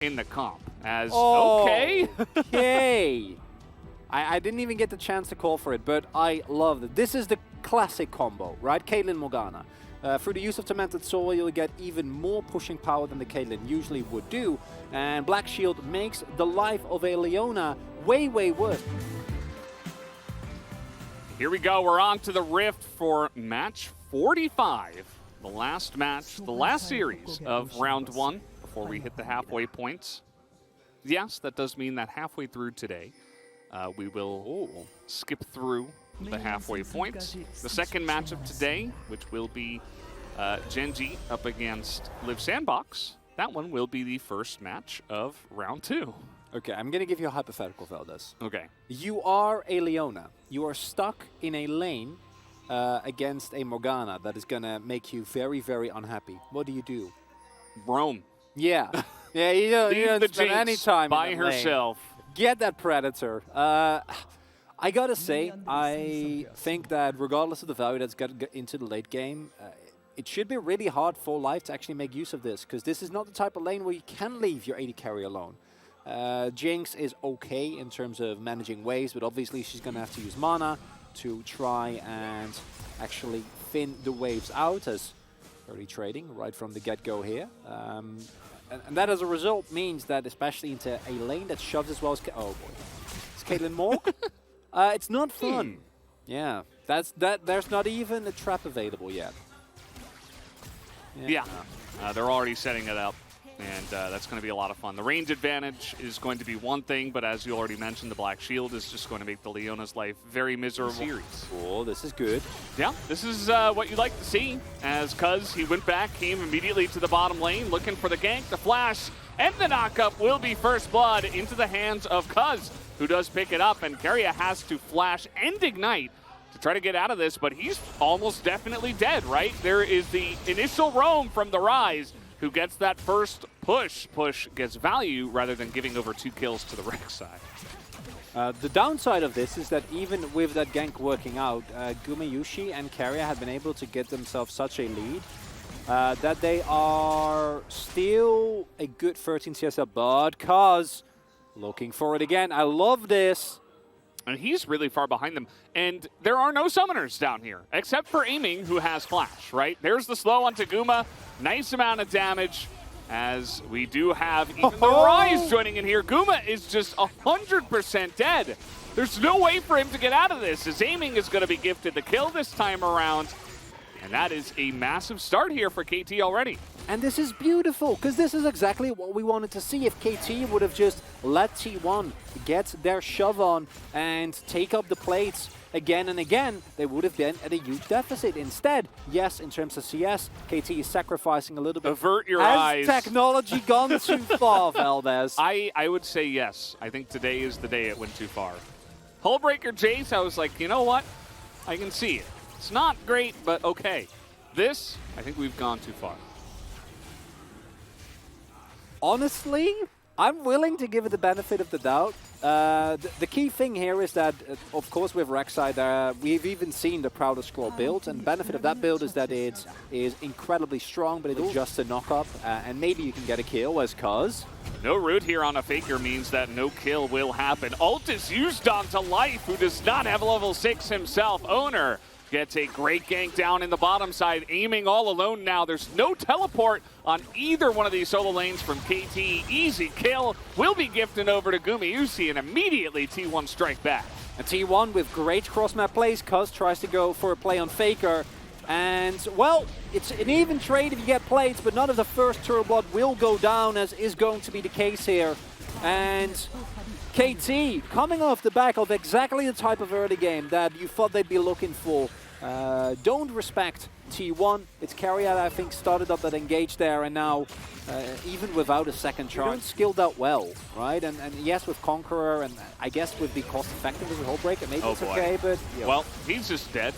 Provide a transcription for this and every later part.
in the comp. As Okay. okay. I didn't even get the chance to call for it, but I love it. This is the classic combo, right? Caitlyn Morgana. Through the use of Tormented Soul, you'll get even more pushing power than the Caitlyn usually would do, and Black Shield makes the life of a Leona way, way worse. Here we go. We're on to the Rift for match 45. The last match, the last series of round 1 before we hit the halfway points. Yes, that does mean that halfway through today, we will skip through the halfway points. The second match of today, which will be Genji up against Live Sandbox, that one will be the first match of round 2. Okay, I'm going to give you a hypothetical, Veldes. Okay. You are a Leona. You are stuck in a lane against a Morgana that is going to make you very, very unhappy. What do you do? Roam. Yeah. Yeah, you don't the spend any Jinx time by in that lane. herself. Get that Predator. I gotta say, I think that regardless of the value that's got into the late game, it should be really hard for Life to actually make use of this, because this is not the type of lane where you can leave your AD carry alone. Jinx is okay in terms of managing waves, but obviously she's going to have to use mana to try and actually thin the waves out, as early trading right from the get-go here. And that as a result means that especially into a lane that shoves as well as... oh boy. It's Caitlyn Morg. It's not fun. Yeah, there's not even a trap available yet. Yeah, they're already setting it up, and that's going to be a lot of fun. The range advantage is going to be one thing, but as you already mentioned, the Black Shield is just going to make the Leona's life very miserable. Cool, this is good. Yeah, this is what you'd like to see, as Cuz, he went back, came immediately to the bottom lane, looking for the gank, the flash, and the knockup will be first blood into the hands of Cuz, who does pick it up, and Keria has to flash and ignite to try to get out of this, but he's almost definitely dead, right? There is the initial roam from the Rise, who gets that first push. Push gets value rather than giving over 2 kills to the Rex side. The downside of this is that even with that gank working out, Gumayushi and Keria have been able to get themselves such a lead that they are still a good 13 CSL, but Cuz looking for it again. I love this. And he's really far behind them. And there are no summoners down here, except for Aiming, who has Flash, right? There's the slow onto Guma. Nice amount of damage, as we do have even the Rise joining in here. Guma is just 100% dead. There's no way for him to get out of this, as Aiming is going to be gifted the kill this time around. And that is a massive start here for KT already. And this is beautiful, because this is exactly what we wanted to see. If KT would have just let T1 get their shove on and take up the plates again and again, they would have been at a huge deficit. Instead, yes, in terms of CS, KT is sacrificing a little bit. Avert your eyes. Has technology gone too far, Veldes? I would say yes. I think today is the day it went too far. Hullbreaker Jace, I was like, you know what? I can see it. It's not great, but okay. This, I think we've gone too far. Honestly, I'm willing to give it the benefit of the doubt. The key thing here is that, of course, with Rek'Sai, we've even seen the Prouder Scroll build, and the benefit of that build is that it is incredibly strong, but it's just a knock-up, and maybe you can get a kill as Cuz. No root here on a Faker means that no kill will happen. Ult is used onto Life, who does not have level 6 himself. Owner gets a great gank down in the bottom side, Aiming all alone now. There's no teleport on either one of these solo lanes from KT. Easy kill will be gifted over to Gumayushi, and immediately T1 strike back. And T1 with great cross-map plays. Cuz tries to go for a play on Faker. And, well, it's an even trade if you get plates, but none of the first Turbo Blood will go down, as is going to be the case here. And KT coming off the back of exactly the type of early game that you thought they'd be looking for. Don't respect T1. It's Keria, I think, started up that engage there, and now, even without a second charge, skilled out well, right? And yes, with Conqueror, and I guess with the cost effectiveness of Hullbreaker, maybe it's okay, but... You know. Well, he's just dead.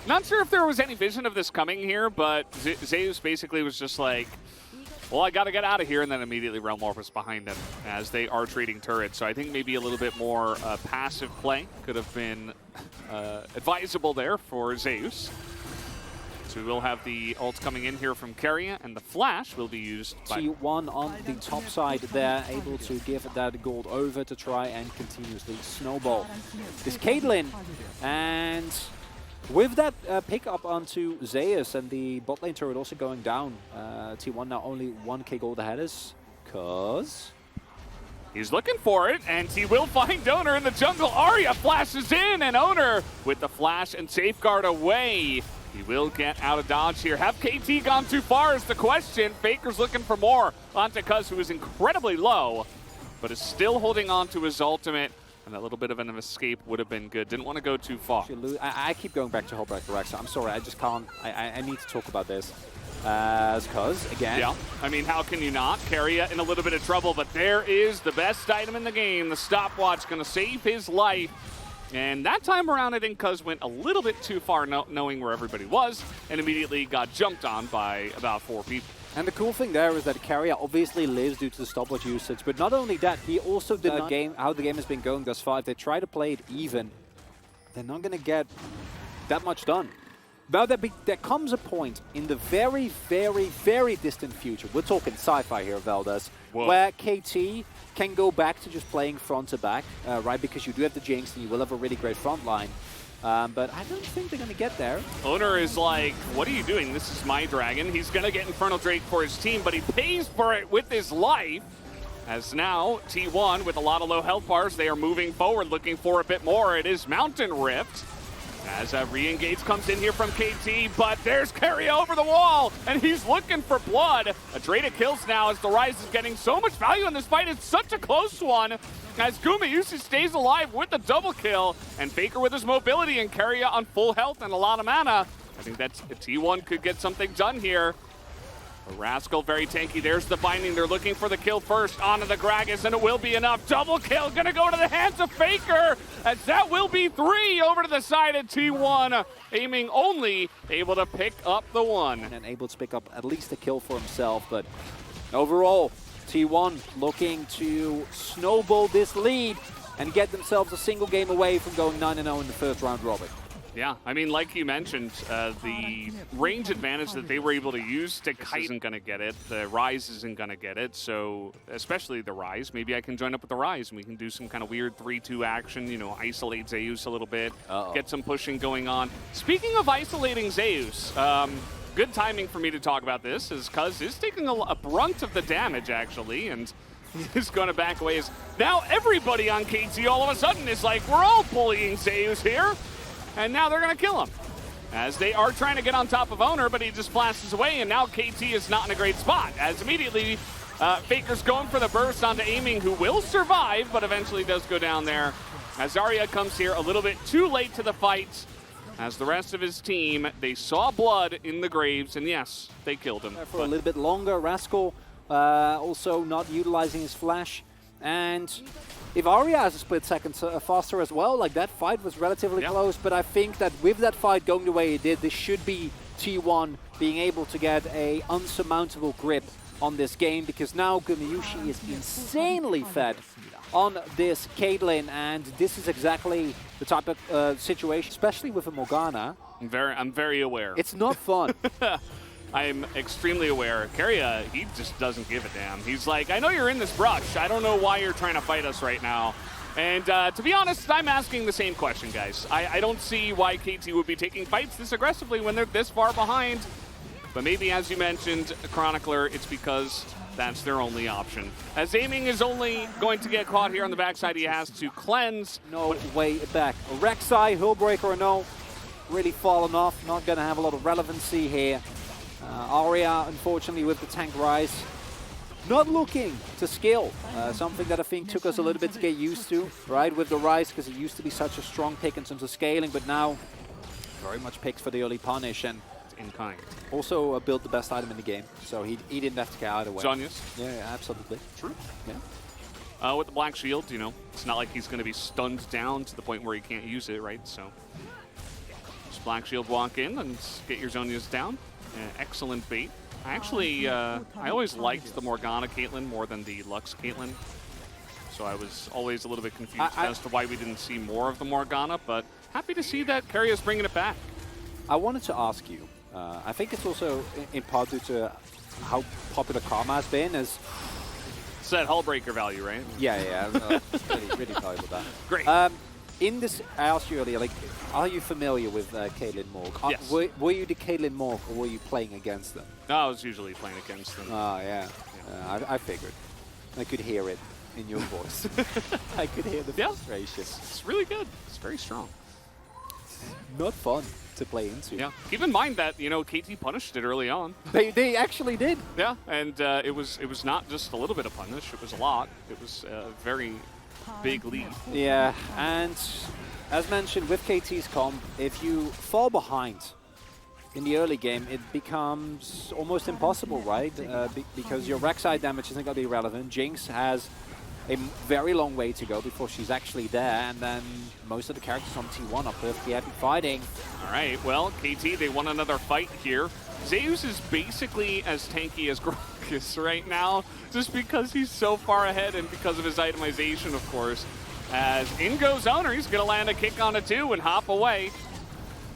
Not sure if there was any vision of this coming here, but Zeus basically was just like, well, I got to get out of here, and then immediately Realm Warp was behind him as they are trading turrets. So I think maybe a little bit more passive play could have been advisable there for Zeus. So we'll have the ult coming in here from Keria, and the flash will be used by T1 on the top side there, able to give that gold over to try and continuously snowball this Caitlyn. And with that pick up onto Zeus and the bot lane turret also going down, T1 now only 1k gold ahead us, cause he's looking for it, and he will find Owner in the jungle. Arya flashes in, and Owner with the flash and safeguard away. He will get out of dodge here. Have KT gone too far is the question. Faker's looking for more onto Cuz, who is incredibly low, but is still holding on to his ultimate. And a little bit of an escape would have been good. Didn't want to go too far. I keep going back to Hullbreaker Rex. I'm sorry, I just can't. I need to talk about this. Cuz, again. Yeah, I mean, how can you not? Keria in a little bit of trouble, but there is the best item in the game. The stopwatch going to save his life. And that time around, I think Cuz went a little bit too far knowing where everybody was, and immediately got jumped on by about 4 people. And the cool thing there is that Keria obviously lives due to the stopwatch usage, but not only that, he also did not game how the game has been going thus far. If they try to play it even, they're not going to get that much done. Now there comes a point in the very, very, very distant future, we're talking sci-fi here, Veldas, where KT can go back to just playing front to back, right? Because you do have the Jinx and you will have a really great front line. But I don't think they're going to get there. Owner is like, what are you doing? This is my dragon. He's going to get Infernal Drake for his team, but he pays for it with his life. As now, T1 with a lot of low health bars, they are moving forward, looking for a bit more. It is Mountain Rift. As a re-engage comes in here from KT, but there's Keria over the wall, and he's looking for blood. Adreda kills now as the Rise is getting so much value in this fight. It's such a close one, as Gumayusi stays alive with the double kill, and Faker with his mobility, and Keria on full health and a lot of mana. I think that's T1 could get something done here. Rascal very tanky. There's the binding. They're looking for the kill first onto the Gragas, and it will be enough. Double kill gonna go to the hands of Faker, as that will be 3 over to the side of T1. Aiming only, able to pick up the 1. And able to pick up at least a kill for himself, but overall, T1 looking to snowball this lead and get themselves a single game away from going 9-0 in the first round robin. Yeah, I mean, like you mentioned, the range advantage that they were able to use to Kite isn't going to get it. The Rise isn't going to get it, so especially the Rise. Maybe I can join up with the Rise, and we can do some kind of weird 3-2 action, you know, isolate Zeus a little bit, get some pushing going on. Speaking of isolating Zeus, good timing for me to talk about this, is Cuz is taking a brunt of the damage, actually, and he's going to back away. Now everybody on KT all of a sudden is like, we're all bullying Zeus here. And now they're going to kill him, as they are trying to get on top of Owner, but he just flashes away, and now KT is not in a great spot, as immediately Faker's going for the burst onto Aiming, who will survive, but eventually does go down there. As Arya comes here a little bit too late to the fight, as the rest of his team, they saw blood in the graves, and yes, they killed him. For a little bit longer, Rascal also not utilizing his flash, and if Arya has a split second faster as well, like that fight was relatively close, but I think that with that fight going the way it did, this should be T1 being able to get a unsurmountable grip on this game, because now Gumayusi is insanely fed on this Caitlyn, and this is exactly the type of situation, especially with a Morgana. I'm very aware. It's not fun. I'm extremely aware. Keria, he just doesn't give a damn. He's like, I know you're in this brush. I don't know why you're trying to fight us right now. And to be honest, I'm asking the same question, guys. I don't see why KT would be taking fights this aggressively when they're this far behind. But maybe, as you mentioned, Chronicler, it's because that's their only option. As Aiming is only going to get caught here on the backside, he has to cleanse. No way back. Rek'Sai, Hullbreaker or no, really fallen off. Not going to have a lot of relevancy here. Arya, unfortunately, with the tank Rise, not looking to skill. Something that I think took us a little bit to get used to, right, with the Rise, because it used to be such a strong pick in terms of scaling, but now very much picks for the early punish, and in kind. Also built the best item in the game, so he didn't have to get out of the way. Zhonya's? Yeah, absolutely. True. Yeah. With the Black Shield, you know, it's not like he's going to be stunned down to the point where he can't use it, right? So just Black Shield walk in and get your Zhonya's down. Excellent bait. Actually, I always liked the Morgana Caitlyn more than the Lux Caitlyn. So I was always a little bit confused as to why we didn't see more of the Morgana, but happy to see that Keria's bringing it back. I wanted to ask you, I think it's also in part due to how popular Karma has been. As It's that Hullbreaker value, right? yeah, really valuable that. Great. In this, I asked you earlier, like, are you familiar with Caitlyn Morg? Yes. Were you the Caitlyn Morg, or were you playing against them? No, I was usually playing against them. Oh, yeah. I figured. I could hear it in your voice. I could hear the frustration. It's really good. It's very strong. Not fun to play into. Yeah. Keep in mind that, you know, KT punished it early on. They actually did. Yeah, and it was not just a little bit of punish. It was a lot. It was a very big lead. Yeah, and as mentioned with KT's comp, if you fall behind in the early game, it becomes almost impossible, right? Because your Rek'Sai damage isn't going to be relevant. Jinx has a very long way to go before she's actually there, and then most of the characters on T1 are perfectly happy fighting. All right, well, KT, they won another fight here. Zeus is basically as tanky as Gragas right now, just because he's so far ahead and because of his itemization, of course. As in goes Owner, he's going to land a kick on a 2 and hop away.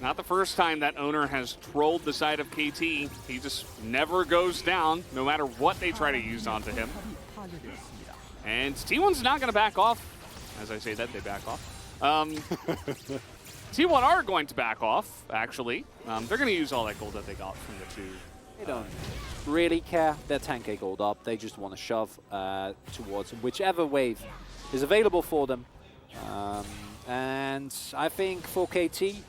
Not the first time that Owner has trolled the side of KT. He just never goes down, no matter what they try to use onto him. And T1's not going to back off. As I say that, they back off. T1 are going to back off, actually. They're going to use all that gold that they got from the 2. They don't really care. They're 10k gold up. They just want to shove towards whichever wave is available for them. And I think for KT,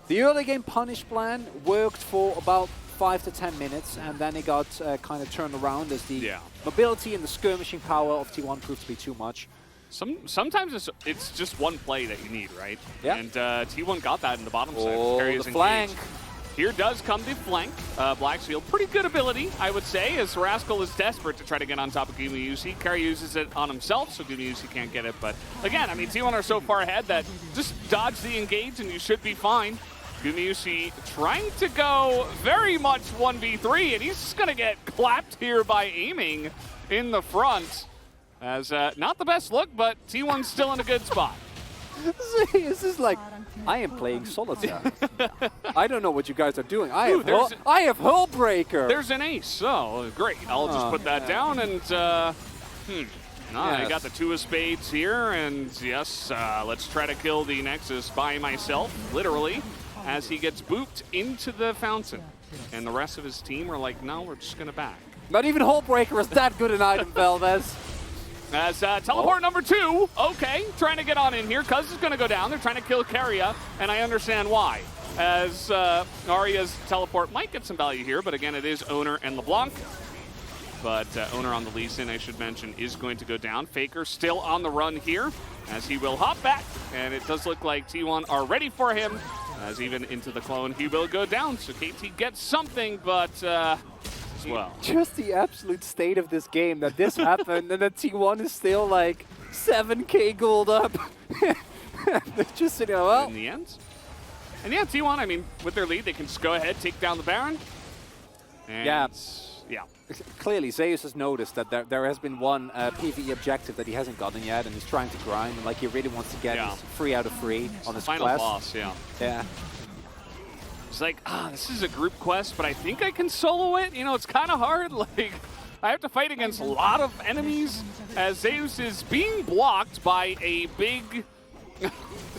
the early game punish plan worked for about 5 to 10 minutes, and then it got kind of turned around as the mobility and the skirmishing power of T1 proved to be too much. Sometimes it's just one play that you need, right? Yeah. And T1 got that in the bottom side. Oh, the flank. Here does come the flank. Blacksfield, pretty good ability, I would say, as Rascal is desperate to try to get on top of Gumayusi. Carry uses it on himself, so Gumayusi can't get it. But again, I mean, T1 are so far ahead that just dodge the engage and you should be fine. Gumayusi trying to go very much 1v3, and he's going to get clapped here by aiming in the front. As not the best look, but T1's still in a good spot. This is like, I am playing solitaire. I don't know what you guys are doing. I have Hullbreaker. There's an ace. Oh, great. I'll just put that down and, I got the 2 of spades here, and yes, let's try to kill the Nexus by myself, literally, as he gets booped into the fountain. And the rest of his team are like, no, we're just going to back. Not even Hullbreaker is that good an item, Valdez. As teleport number 2, okay, trying to get on in here. Cuz is going to go down. They're trying to kill Keria, and I understand why. As Arya's teleport might get some value here, but again, it is Owner and LeBlanc. But Owner on the Lee Sin, I should mention, is going to go down. Faker still on the run here, as he will hop back, and it does look like T1 are ready for him. As even into the clone, he will go down. So KT gets something, but well. Just the absolute state of this game that this happened, and that T1 is still like 7k gold up. They're just sitting there, well. In the end. And yeah, T1, I mean, with their lead, they can just go ahead, take down the Baron. And yeah. Clearly, Zeus has noticed that there has been one PvE objective that he hasn't gotten yet, and he's trying to grind, and like he really wants to get his 3 out of 3 on his final quest. Boss, Yeah. It's like, this is a group quest, but I think I can solo it. You know, it's kind of hard. Like, I have to fight against a lot of enemies as Zeus is being blocked by a big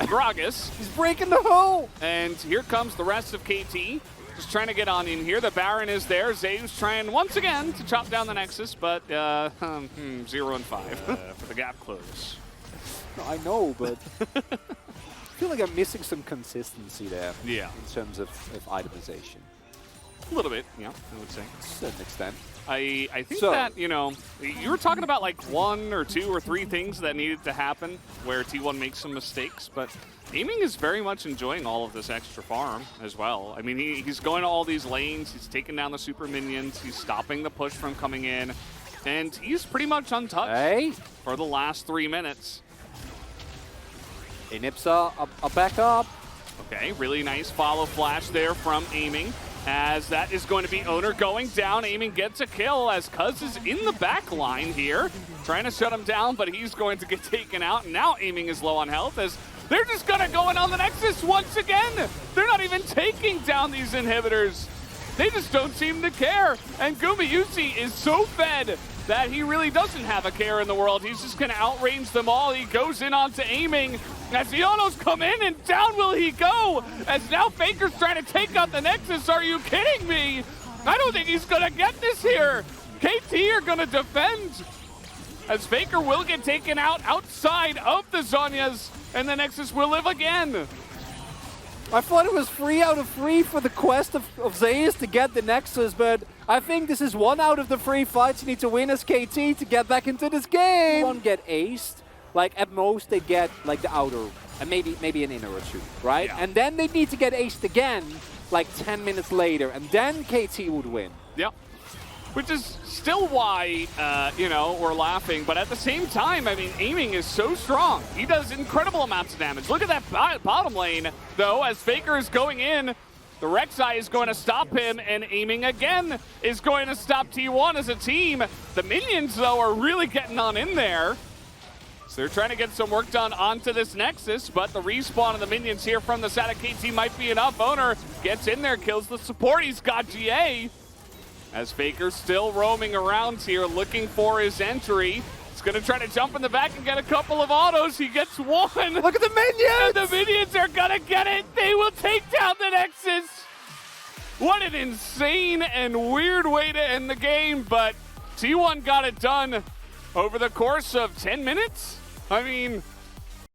Gragas. He's breaking the hole! And here comes the rest of KT. Just trying to get on in here. The Baron is there. Zeus trying once again to chop down the Nexus, but 0 and 5 for the gap close. No, I know, but I feel like I'm missing some consistency there. Yeah. In terms of itemization. A little bit, yeah, I would say. To a certain extent. I think that, you know, you were talking about like 1 or 2 or 3 things that needed to happen where T1 makes some mistakes, but Aiming is very much enjoying all of this extra farm as well. I mean, he's going to all these lanes, he's taking down the super minions, he's stopping the push from coming in, and he's pretty much untouched for the last 3 minutes. Inipsa, a back up. Okay, really nice follow flash there from Aiming, as that is going to be Owner going down. Aiming gets a kill as Cuz is in the back line here, trying to shut him down, but he's going to get taken out. And now Aiming is low on health as They're just gonna go in on the Nexus once again. They're not even taking down these inhibitors. They just don't seem to care. And Gumayusi is so fed that he really doesn't have a care in the world. He's just gonna outrange them all. He goes in onto aiming as the autos come in, and down will he go. As now Faker's trying to take out the Nexus. Are you kidding me? I don't think he's gonna get this here. KT are gonna defend, as Faker will get taken out outside of the Zhonyas, and the Nexus will live again. I thought it was 3 out of 3 for the quest of Zeus to get the Nexus, but I think this is 1 out of the 3 fights you need to win as KT to get back into this game. One get aced, like at most they get like the outer, and maybe an inner or two, right? Yeah. And then they need to get aced again, like 10 minutes later, and then KT would win. Yep. Which is still why, you know, we're laughing. But at the same time, I mean, aiming is so strong. He does incredible amounts of damage. Look at that bottom lane, though, as Faker is going in. The Rek'Sai is going to stop him, and aiming again is going to stop T1 as a team. The minions, though, are really getting on in there. So they're trying to get some work done onto this Nexus, but the respawn of the minions here from the side of KT might be enough. Owner gets in there, kills the support. He's got GA. As Faker's still roaming around here looking for his entry. He's going to try to jump in the back and get a couple of autos. He gets one. Look at the minions! And the minions are going to get it. They will take down the Nexus. What an insane and weird way to end the game, but T1 got it done over the course of 10 minutes. I mean,